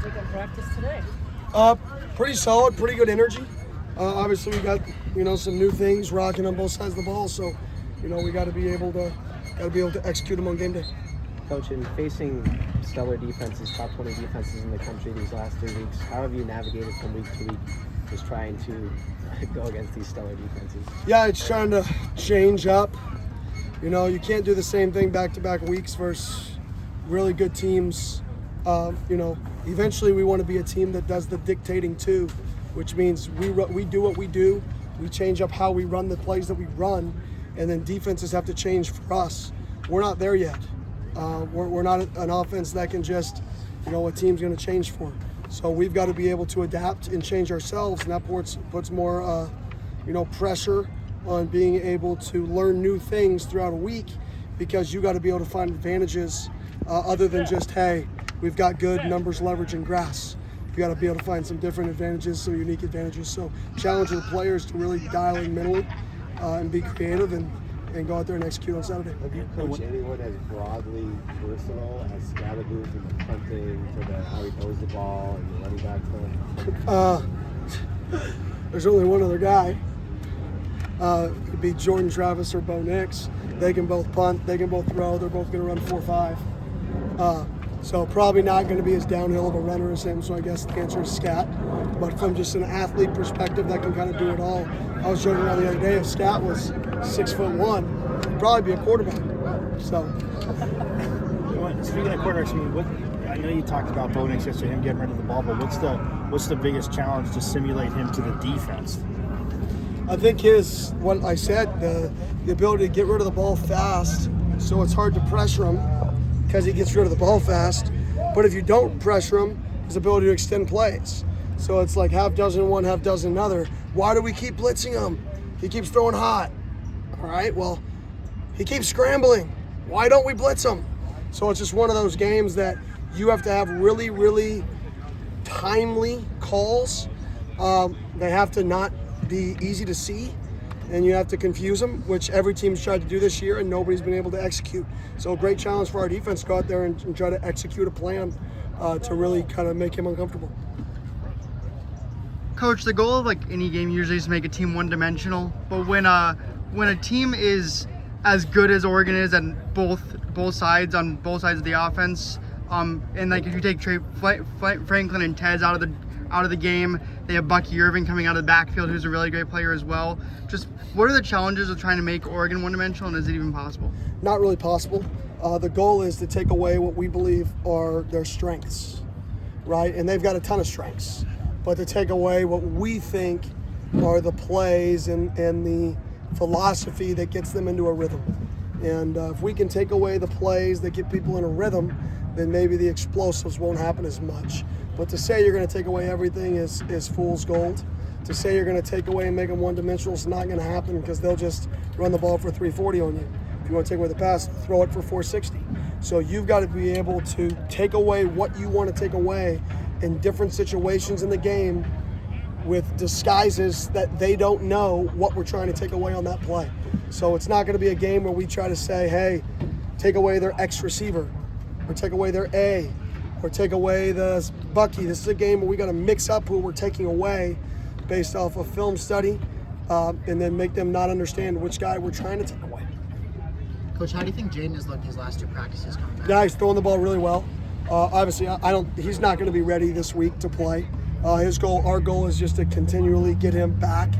like in practice today? Pretty solid, pretty good energy. Obviously, we got some new things rocking on both sides of the ball, so we got to be able to execute them on game day. Coach, in facing stellar defenses, top 20 defenses in the country these last 3 weeks, how have you navigated from week to week, just trying to go against these stellar defenses? Yeah, it's trying to change up. You can't do the same thing back-to-back weeks versus really good teams. Eventually we want to be a team that does the dictating too, which means we do what we do. We change up how we run the plays that we run, and then defenses have to change for us. We're not there yet. We're not an offense that can just, a team's going to change for. So we've got to be able to adapt and change ourselves, and that puts more, pressure on being able to learn new things throughout a week, because you got to be able to find advantages other than just, hey, we've got good numbers, leverage, and grass. You got to be able to find some different advantages, some unique advantages. So challenge the players to really dial in mentally and be creative and go out there and execute on Saturday. Have you coached anyone as broadly versatile as Scalaboo from the punting to how he throws the ball and the running back front? There's only one other guy. It could be Jordan Travis or Bo Nix. They can both punt. They can both throw. They're both going to run 4.5. So probably not going to be as downhill of a runner as him. So I guess the answer is Scat. But from just an athlete perspective, that can kind of do it all. I was joking around the other day, if Scat was 6'1", he'd probably be a quarterback. So. Speaking of quarterbacks, I know you talked about Bo Nix yesterday, him getting rid of the ball, but what's the biggest challenge to simulate him to the defense? I think what I said, the ability to get rid of the ball fast, so it's hard to pressure him because he gets rid of the ball fast. But if you don't pressure him, his ability to extend plays. So it's like half dozen one, half dozen another. Why do we keep blitzing him? He keeps throwing hot. All right, well, he keeps scrambling. Why don't we blitz him? So it's just one of those games that you have to have really, really timely calls. They have to not be easy to see, and you have to confuse them, which every team's tried to do this year, and nobody's been able to execute. So a great challenge for our defense to go out there and try to execute a plan to really kind of make him uncomfortable. Coach, the goal of any game usually is to make a team one-dimensional, but when a team is as good as Oregon is on both sides of the offense, and if you take Franklin and Tez out of the game, they have Bucky Irving coming out of the backfield, who's a really great player as well. Just what are the challenges of trying to make Oregon one-dimensional, and is it even possible? Not really possible. The goal is to take away what we believe are their strengths, right? And they've got a ton of strengths. But to take away what we think are the plays and the philosophy that gets them into a rhythm. And if we can take away the plays that get people in a rhythm, then maybe the explosives won't happen as much. But to say you're going to take away everything is fool's gold. To say you're going to take away and make them one-dimensional is not going to happen, because they'll just run the ball for 340 on you. If you want to take away the pass, throw it for 460. So you've got to be able to take away what you want to take away in different situations in the game with disguises that they don't know what we're trying to take away on that play. So it's not going to be a game where we try to say, hey, take away their X receiver, or take away their A, or take away the Bucky. This is a game where we got to mix up who we're taking away based off of film study, and then make them not understand which guy we're trying to take away. Coach, how do you think Jaden has looked these last 2 practices coming back? Yeah, he's throwing the ball really well. Obviously, he's not going to be ready this week to play. Our goal is just to continually get him back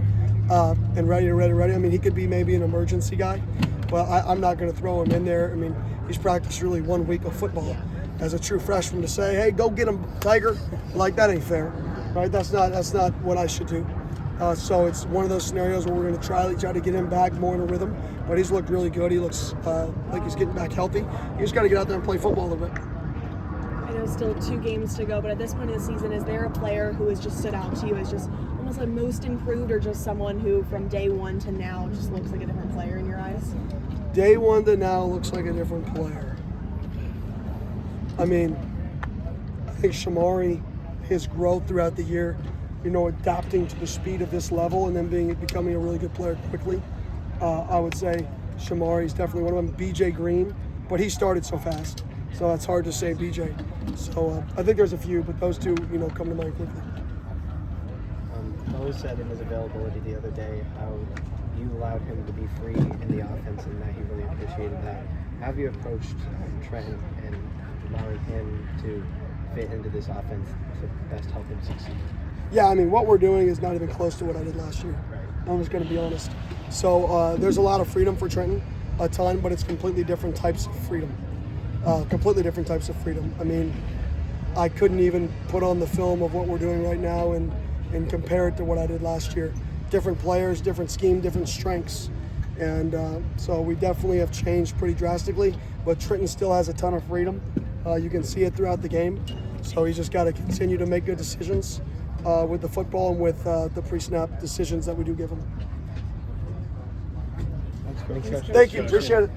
and ready. I mean, he could be maybe an emergency guy, but I'm not going to throw him in there. I mean, he's practiced really 1 week of football. As a true freshman, to say, hey, go get him, Tiger, like that ain't fair, right? That's not what I should do. So it's one of those scenarios where we're going to try to get him back more in a rhythm. But he's looked really good. He looks like he's getting back healthy. You just got to get out there and play football a little bit. I know still 2 games to go, but at this point in the season, is there a player who has just stood out to you as just almost like most improved, or just someone who from day one to now just looks like a different player in your eyes? Day one to now looks like a different player. I mean, I think Shamari, his growth throughout the year, adapting to the speed of this level and then becoming a really good player quickly. I would say Shamari's definitely one of them. BJ Green, but he started so fast, so it's hard to say BJ. So I think there's a few, but those two, come to mind quickly. Bo said in his availability the other day how you allowed him to be free in the offense and that he really appreciated that. How have you approached Trent and allowing him to fit into this offense to best help him succeed? Yeah, I mean, what we're doing is not even close to what I did last year. Right. I'm just going to be honest. So there's a lot of freedom for Trenton, a ton, but it's completely different types of freedom. Completely different types of freedom. I mean, I couldn't even put on the film of what we're doing right now and compare it to what I did last year. Different players, different scheme, different strengths. And so we definitely have changed pretty drastically, but Trenton still has a ton of freedom. You can see it throughout the game. So he's just got to continue to make good decisions with the football and with the pre-snap decisions that we do give him. Thanks, Coach. Thank you. Appreciate it.